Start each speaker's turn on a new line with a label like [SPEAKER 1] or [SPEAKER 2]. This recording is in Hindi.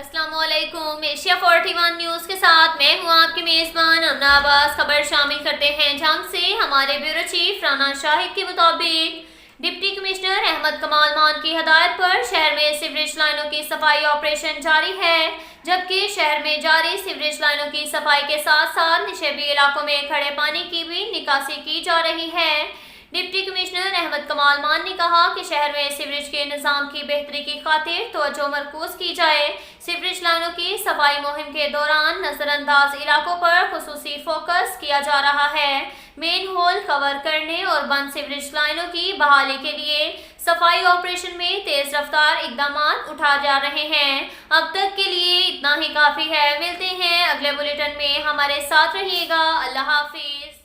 [SPEAKER 1] अस्सलामुअलैकुम। एशिया 41 न्यूज़ के साथ मैं हूँ आपकी मेज़बान अमना अब्बास। खबर शामिल करते हैं जंग से। हमारे ब्यूरो चीफ राना शाहिद के मुताबिक डिप्टी कमिश्नर अहमद कमाल मान की हदायत पर शहर में सीवरेज लाइनों की सफाई ऑपरेशन जारी है, जबकि शहर में जारी सीवरेज लाइनों की सफाई के साथ साथ निशेबी इलाकों में खड़े पानी की भी निकासी की जा रही है। डिप्टी कमिश्नर अहमद कमाल मान ने कहा कि शहर में सीवरेज के निज़ाम की बेहतरी की खातिर तवज्जो मरकूज की जाए। सीवरेज लाइनों की सफाई मुहिम के दौरान नजरअंदाज इलाकों पर खुसूसी फोकस किया जा रहा है। मेन होल कवर करने और बंद सीवरेज लाइनों की बहाली के लिए सफाई ऑपरेशन में तेज रफ्तार इकदाम उठा जा रहे हैं। अब तक के लिए इतना ही काफी है। मिलते हैं अगले बुलेटिन में, हमारे साथ रहिएगा। अल्लाह हाफिज।